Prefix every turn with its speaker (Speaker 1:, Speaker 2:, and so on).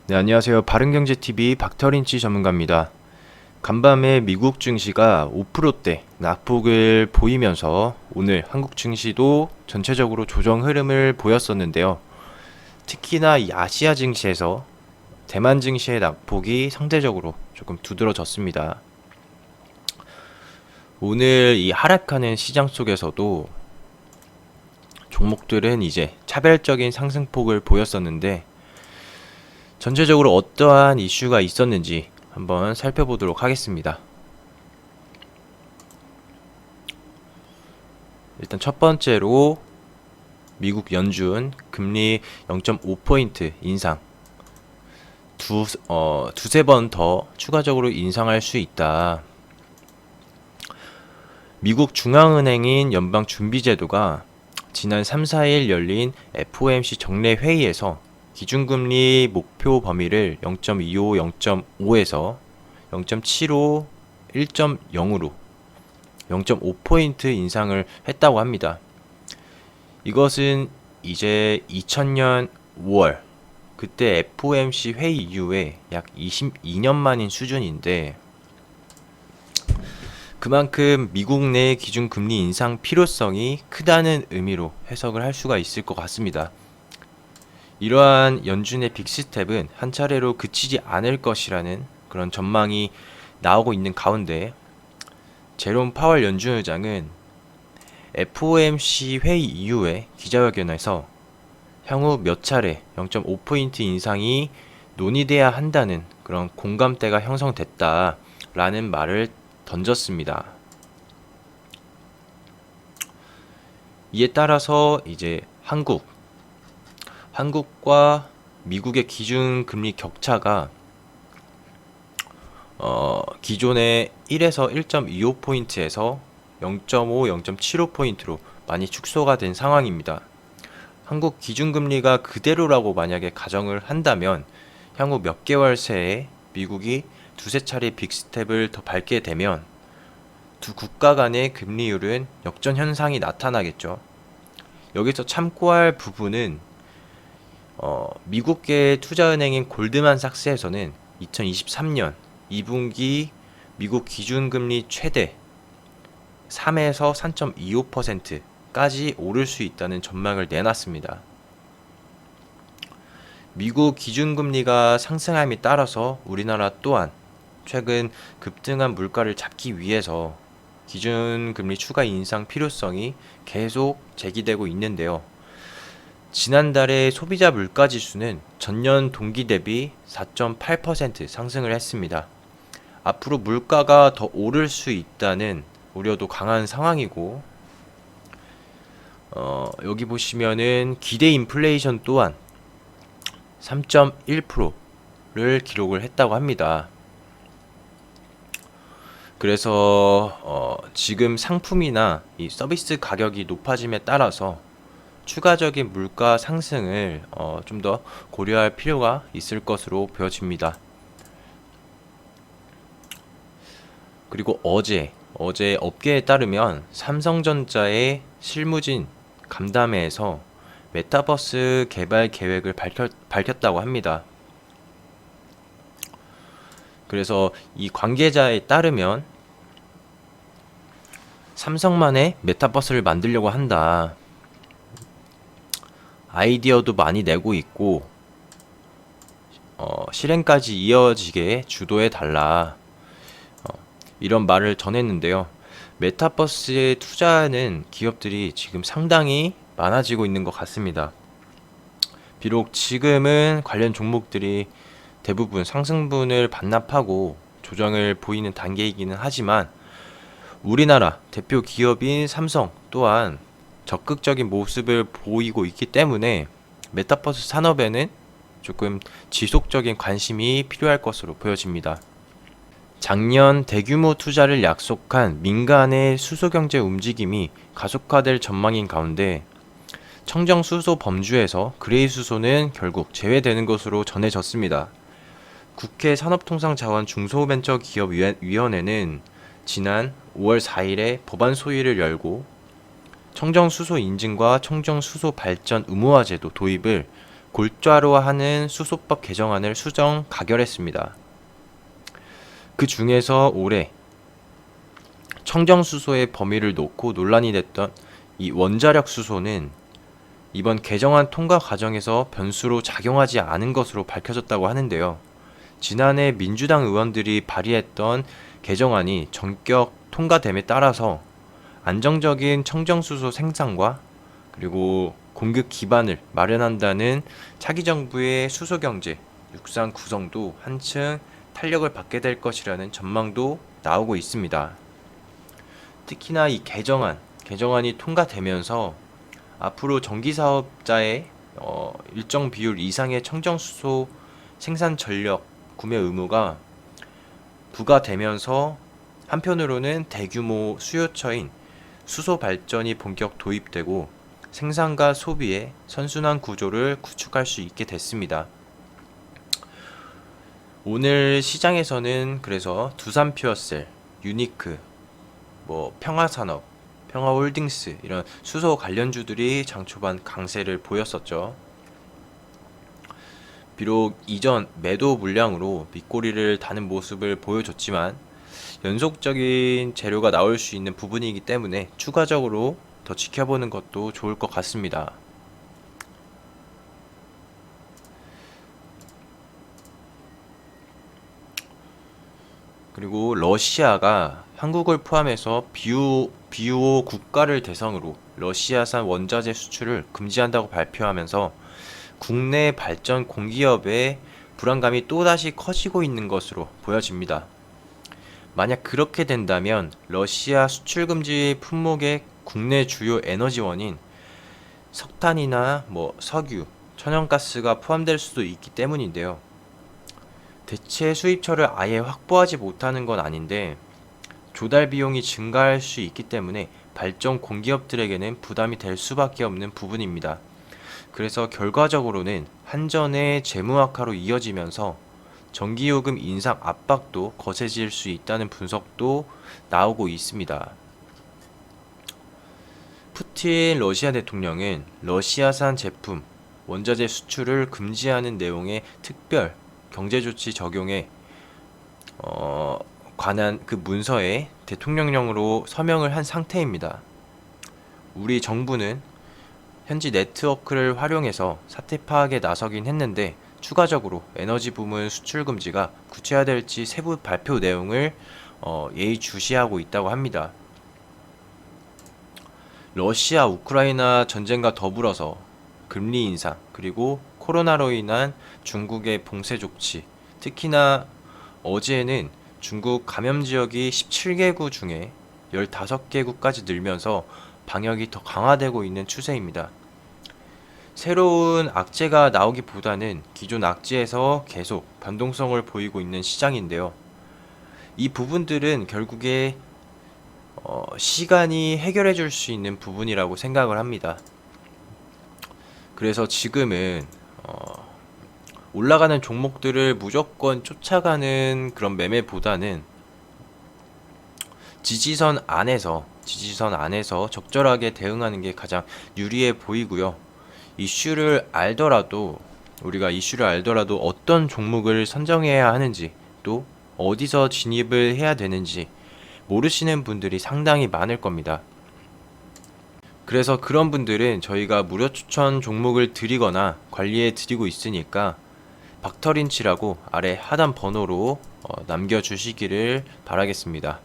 Speaker 1: 네, 안녕하세요. 바른경제TV 박터린치 전문가입니다. 간밤에 미국 증시가 5%대 낙폭을 보이면서 오늘 한국 증시도 전체적으로 조정 흐름을 보였었는데요. 특히나 이 아시아 증시에서 대만 증시의 낙폭이 상대적으로 조금 두드러졌습니다. 오늘 이 하락하는 시장 속에서도 종목들은 이제 차별적인 상승폭을 보였었는데 전체적으로 어떠한 이슈가 있었는지 한번 살펴보도록 하겠습니다. 일단 첫 번째로 미국 연준 금리 0.5포인트 인상 두세 번 더 추가적으로 인상할 수 있다. 미국 중앙은행인 연방준비제도가 지난 3, 4일 열린 FOMC 정례 회의에서 기준금리 목표 범위를 0.25, 0.5에서 0.75, 1.0으로 0.5포인트 인상을 했다고 합니다. 이것은 이제 2000년 5월 그때 FOMC 회의 이후에 약 22년 만인 수준인데 그만큼 미국 내 기준금리 인상 필요성이 크다는 의미로 해석을 할 수가 있을 것 같습니다. 이러한 연준의 빅스텝은 한 차례로 그치지 않을 것이라는 그런 전망이 나오고 있는 가운데 제롬 파월 연준 의장은 FOMC 회의 이후에 기자회견에서 향후 몇 차례 0.5포인트 인상이 논의돼야 한다는 그런 공감대가 형성됐다라는 말을 던졌습니다. 이에 따라서 이제 한국과 미국의 기준금리 격차가 기존의 1에서 1.25포인트에서 0.5, 0.75포인트로 많이 축소가 된 상황입니다. 한국 기준금리가 그대로라고 만약에 가정을 한다면 향후 몇 개월 새에 미국이 두세 차례 빅스텝을 더 밟게 되면 두 국가 간의 금리율은 역전 현상이 나타나겠죠. 여기서 참고할 부분은 미국계 투자은행인 골드만삭스에서는 2023년 2분기 미국 기준금리 최대 3에서 3.25%까지 오를 수 있다는 전망을 내놨습니다. 미국 기준금리가 상승함에 따라서 우리나라 또한 최근 급등한 물가를 잡기 위해서 기준금리 추가 인상 필요성이 계속 제기되고 있는데요. 지난달에 소비자 물가지수는 전년 동기 대비 4.8% 상승을 했습니다. 앞으로 물가가 더 오를 수 있다는 우려도 강한 상황이고 여기 보시면은 기대 인플레이션 또한 3.1%를 기록을 했다고 합니다. 그래서 지금 상품이나 이 서비스 가격이 높아짐에 따라서 추가적인 물가 상승을 좀 더 고려할 필요가 있을 것으로 보여집니다. 그리고 어제 업계에 따르면 삼성전자의 실무진 간담회에서 메타버스 개발 계획을 밝혔다고 합니다. 그래서 이 관계자에 따르면 삼성만의 메타버스를 만들려고 한다. 아이디어도 많이 내고 있고 실행까지 이어지게 주도해 달라. 이런 말을 전했는데요. 메타버스에 투자하는 기업들이 지금 상당히 많아지고 있는 것 같습니다. 비록 지금은 관련 종목들이 대부분 상승분을 반납하고 조정을 보이는 단계이기는 하지만 우리나라 대표 기업인 삼성 또한 적극적인 모습을 보이고 있기 때문에 메타버스 산업에는 조금 지속적인 관심이 필요할 것으로 보여집니다. 작년 대규모 투자를 약속한 민간의 수소경제 움직임이 가속화될 전망인 가운데 청정수소 범주에서 그레이 수소는 결국 제외되는 것으로 전해졌습니다. 국회 산업통상자원 중소벤처기업위원회는 지난 5월 4일에 법안 소위를 열고 청정수소 인증과 청정수소 발전 의무화 제도 도입을 골자로 하는 수소법 개정안을 수정 가결했습니다. 그 중에서 올해 청정수소의 범위를 놓고 논란이 됐던 이 원자력 수소는 이번 개정안 통과 과정에서 변수로 작용하지 않은 것으로 밝혀졌다고 하는데요. 지난해 민주당 의원들이 발의했던 개정안이 전격 통과됨에 따라서 안정적인 청정수소 생산과 그리고 공급 기반을 마련한다는 차기 정부의 수소경제 육상 구성도 한층 탄력을 받게 될 것이라는 전망도 나오고 있습니다. 특히나 이 개정안이 통과되면서 앞으로 전기사업자의 일정 비율 이상의 청정수소 생산 전력 구매 의무가 부과되면서 한편으로는 대규모 수요처인 수소 발전이 본격 도입되고 생산과 소비의 선순환 구조를 구축할 수 있게 됐습니다. 오늘 시장에서는 그래서 두산퓨어셀, 유니크, 평화산업, 평화홀딩스 이런 수소 관련주들이 장 초반 강세를 보였었죠. 비록 이전 매도 물량으로 밑꼬리를 다는 모습을 보여줬지만 연속적인 재료가 나올 수 있는 부분이기 때문에 추가적으로 더 지켜보는 것도 좋을 것 같습니다. 그리고 러시아가 한국을 포함해서 비우호 국가를 대상으로 러시아산 원자재 수출을 금지한다고 발표하면서 국내 발전 공기업의 불안감이 또다시 커지고 있는 것으로 보여집니다. 만약 그렇게 된다면 러시아 수출 금지 품목의 국내 주요 에너지원인 석탄이나 석유, 천연가스가 포함될 수도 있기 때문인데요. 대체 수입처를 아예 확보하지 못하는 건 아닌데 조달 비용이 증가할 수 있기 때문에 발전 공기업들에게는 부담이 될 수밖에 없는 부분입니다. 그래서 결과적으로는 한전의 재무 악화로 이어지면서 전기요금 인상 압박도 거세질 수 있다는 분석도 나오고 있습니다. 푸틴 러시아 대통령은 러시아산 제품, 원자재 수출을 금지하는 내용의 특별 경제조치 적용에 관한 그 문서에 대통령령으로 서명을 한 상태입니다. 우리 정부는 현지 네트워크를 활용해서 사태 파악에 나서긴 했는데 추가적으로 에너지 부문 수출 금지가 구체화될지 세부 발표 내용을 예의주시하고 있다고 합니다. 러시아 우크라이나 전쟁과 더불어서 금리 인상 그리고 코로나로 인한 중국의 봉쇄 조치, 특히나 어제는 중국 감염 지역이 17개국 중에 15개국까지 늘면서 방역이 더 강화되고 있는 추세입니다. 새로운 악재가 나오기보다는 기존 악재에서 계속 변동성을 보이고 있는 시장인데요. 이 부분들은 결국에 시간이 해결해 줄 수 있는 부분이라고 생각을 합니다. 그래서 지금은 올라가는 종목들을 무조건 쫓아가는 그런 매매보다는 지지선 안에서 적절하게 대응하는 게 가장 유리해 보이고요. 우리가 이슈를 알더라도 어떤 종목을 선정해야 하는지, 또 어디서 진입을 해야 되는지 모르시는 분들이 상당히 많을 겁니다. 그래서 그런 분들은 저희가 무료 추천 종목을 드리거나 관리해 드리고 있으니까 박터린치라고 아래 하단 번호로 남겨주시기를 바라겠습니다.